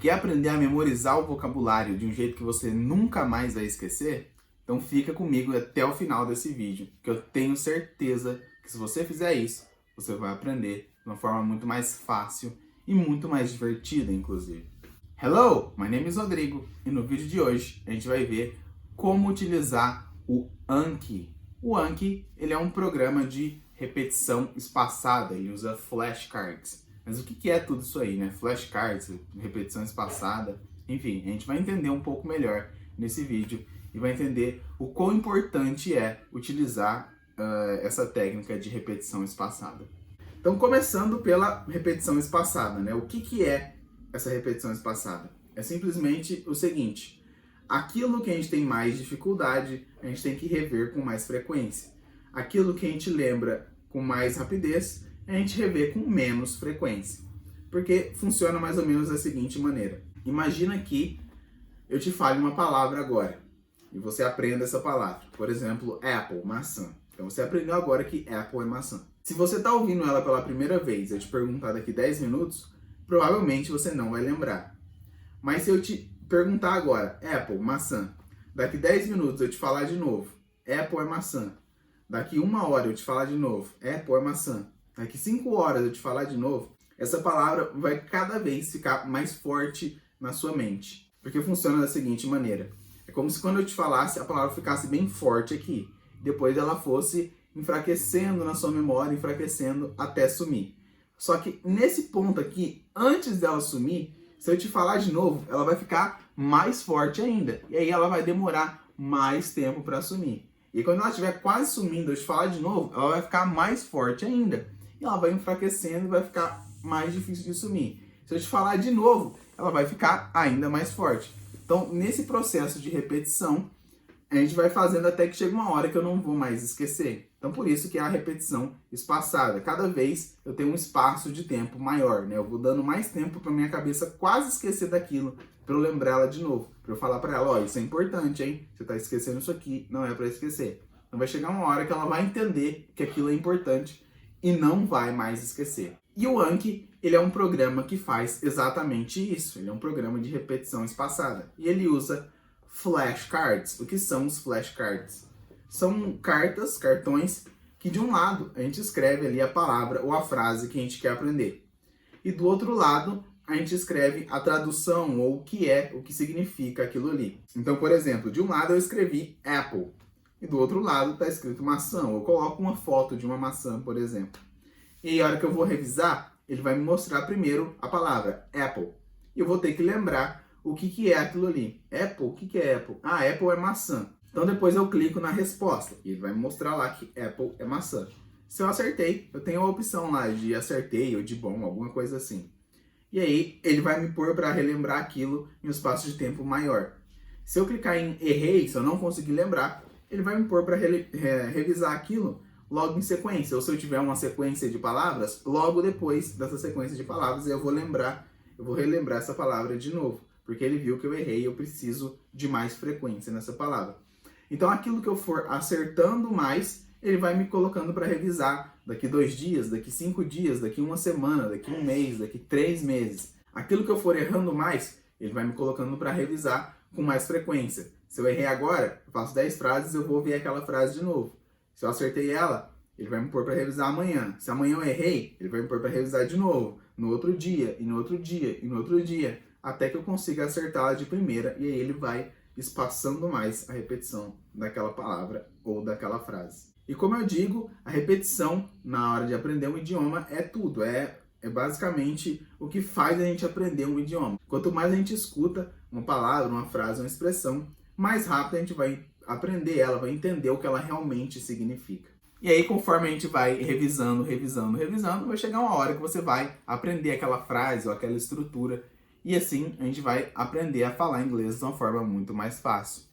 Quer aprender a memorizar o vocabulário de um jeito que você nunca mais vai esquecer? Então fica comigo até o final desse vídeo, que eu tenho certeza que se você fizer isso, você vai aprender de uma forma muito mais fácil e muito mais divertida, inclusive. Hello, my name is Rodrigo e no vídeo de hoje a gente vai ver como utilizar o Anki. O Anki, ele é um programa de repetição espaçada, ele usa flashcards. Mas o que é tudo isso aí, né? Flashcards, repetição espaçada, enfim, a gente vai entender um pouco melhor nesse vídeo e vai entender o quão importante é utilizar essa técnica de repetição espaçada. Então, começando pela repetição espaçada, né? O que é essa repetição espaçada? É simplesmente o seguinte: aquilo que a gente tem mais dificuldade, a gente tem que rever com mais frequência. Aquilo que a gente lembra com mais rapidez, a gente revê com menos frequência. Porque funciona mais ou menos da seguinte maneira. Imagina que eu te fale uma palavra agora e você aprenda essa palavra. Por exemplo, apple, maçã. Então você aprendeu agora que apple é maçã. Se você está ouvindo ela pela primeira vez e eu te perguntar daqui 10 minutos, provavelmente você não vai lembrar. Mas se eu te perguntar agora, apple, maçã, daqui 10 minutos eu te falar de novo, apple é maçã. Daqui 1 hora eu te falar de novo, apple é maçã. Daqui 5 horas eu te falar de novo, essa palavra vai cada vez ficar mais forte na sua mente. Porque funciona da seguinte maneira. É como se quando eu te falasse, a palavra ficasse bem forte aqui. Depois ela fosse enfraquecendo na sua memória, enfraquecendo até sumir. Só que nesse ponto aqui, antes dela sumir, se eu te falar de novo, ela vai ficar mais forte ainda. E aí ela vai demorar mais tempo para sumir. E quando ela estiver quase sumindo, eu te falar de novo, ela vai ficar mais forte ainda. E ela vai enfraquecendo e vai ficar mais difícil de sumir. Se eu te falar de novo, ela vai ficar ainda mais forte. Então, nesse processo de repetição, a gente vai fazendo até que chega uma hora que eu não vou mais esquecer. Então, por isso que é a repetição espaçada. Cada vez eu tenho um espaço de tempo maior, né? Eu vou dando mais tempo para minha cabeça quase esquecer daquilo, para eu lembrar ela de novo. Para eu falar para ela, ó, isso é importante, hein? Você está esquecendo isso aqui, não é para esquecer. Então, vai chegar uma hora que ela vai entender que aquilo é importante e não vai mais esquecer. E o Anki, ele é um programa que faz exatamente isso. Ele é um programa de repetição espaçada. E ele usa flashcards. O que são os flashcards? São cartões, que de um lado a gente escreve ali a palavra ou a frase que a gente quer aprender. E do outro lado, a gente escreve a tradução ou o que significa aquilo ali. Então, por exemplo, de um lado eu escrevi apple. E do outro lado está escrito maçã. Eu coloco uma foto de uma maçã, por exemplo. E a hora que eu vou revisar, ele vai me mostrar primeiro a palavra apple. E eu vou ter que lembrar o que é aquilo ali. Apple, o que é apple? Ah, apple é maçã. Então depois eu clico na resposta e ele vai me mostrar lá que apple é maçã. Se eu acertei, eu tenho a opção lá de acertei ou de bom, alguma coisa assim. E aí ele vai me pôr para relembrar aquilo em um espaço de tempo maior. Se eu clicar em errei, se eu não conseguir lembrar, ele vai me pôr para revisar aquilo logo em sequência. Ou se eu tiver uma sequência de palavras, logo depois dessa sequência de palavras eu vou relembrar essa palavra de novo. Porque ele viu que eu errei e eu preciso de mais frequência nessa palavra. Então aquilo que eu for acertando mais, ele vai me colocando para revisar daqui 2 dias, daqui 5 dias, daqui 1 semana, daqui 1 mês, daqui 3 meses. Aquilo que eu for errando mais, ele vai me colocando para revisar com mais frequência. Se eu errei agora, eu faço 10 frases, eu vou ver aquela frase de novo. Se eu acertei ela, ele vai me pôr para revisar amanhã. Se amanhã eu errei, ele vai me pôr para revisar de novo, no outro dia, e no outro dia, e no outro dia, até que eu consiga acertá-la de primeira, e aí ele vai espaçando mais a repetição daquela palavra ou daquela frase. E como eu digo, a repetição na hora de aprender um idioma é tudo, é basicamente o que faz a gente aprender um idioma. Quanto mais a gente escuta uma palavra, uma frase, uma expressão, mais rápido a gente vai aprender ela, vai entender o que ela realmente significa. E aí, conforme a gente vai revisando, vai chegar uma hora que você vai aprender aquela frase ou aquela estrutura. E assim, a gente vai aprender a falar inglês de uma forma muito mais fácil.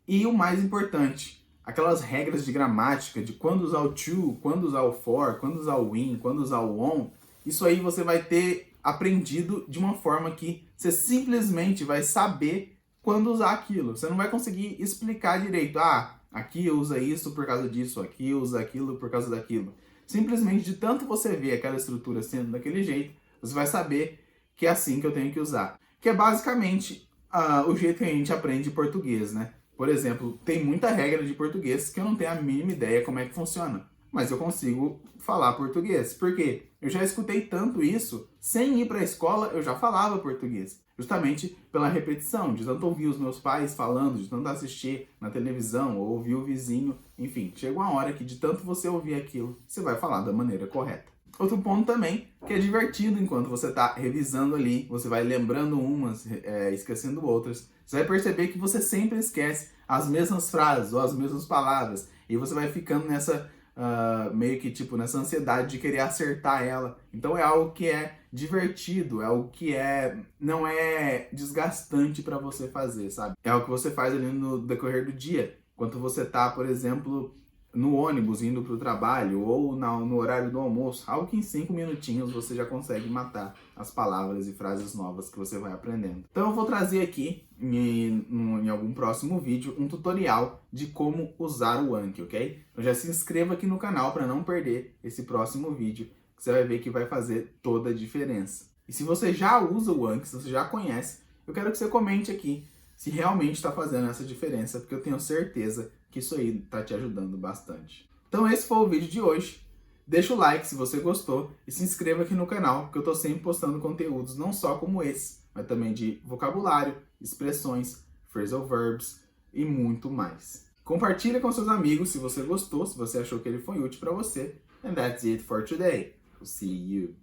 E o mais importante, aquelas regras de gramática, de quando usar o to, quando usar o for, quando usar o in, quando usar o on, isso aí você vai ter aprendido de uma forma que você simplesmente vai saber quando usar aquilo. Você não vai conseguir explicar direito. Ah, aqui usa isso por causa disso, aqui usa aquilo por causa daquilo. Simplesmente de tanto você ver aquela estrutura sendo daquele jeito, você vai saber que é assim que eu tenho que usar. que é basicamente o jeito que a gente aprende português, né? Por exemplo, tem muita regra de português que eu não tenho a mínima ideia como é que funciona, mas eu consigo falar português. Por quê? Eu já escutei tanto isso, sem ir para a escola eu já falava português. Justamente pela repetição, de tanto ouvir os meus pais falando, de tanto assistir na televisão, ou ouvir o vizinho, enfim. Chega uma hora que de tanto você ouvir aquilo, você vai falar da maneira correta. Outro ponto também, que é divertido enquanto você está revisando ali, você vai lembrando umas, esquecendo outras. Você vai perceber que você sempre esquece as mesmas frases ou as mesmas palavras. E você vai ficando nessa, meio que tipo, nessa ansiedade de querer acertar ela. Então é algo que é divertido, é algo que não é desgastante para você fazer, sabe? É algo que você faz ali no decorrer do dia. Enquanto você tá, por exemplo, no ônibus indo para o trabalho ou no horário do almoço, algo que em 5 minutinhos você já consegue matar as palavras e frases novas que você vai aprendendo. Então eu vou trazer aqui em algum próximo vídeo um tutorial de como usar o Anki, ok? Então já se inscreva aqui no canal para não perder esse próximo vídeo, que você vai ver que vai fazer toda a diferença. E se você já usa o Anki, se você já conhece, eu quero que você comente aqui se realmente está fazendo essa diferença, porque eu tenho certeza que isso aí está te ajudando bastante. Então esse foi o vídeo de hoje. Deixa o like se você gostou e se inscreva aqui no canal, porque eu estou sempre postando conteúdos não só como esse, mas também de vocabulário, expressões, phrasal verbs e muito mais. Compartilha com seus amigos se você gostou, se você achou que ele foi útil para você. And that's it for today. We'll see you.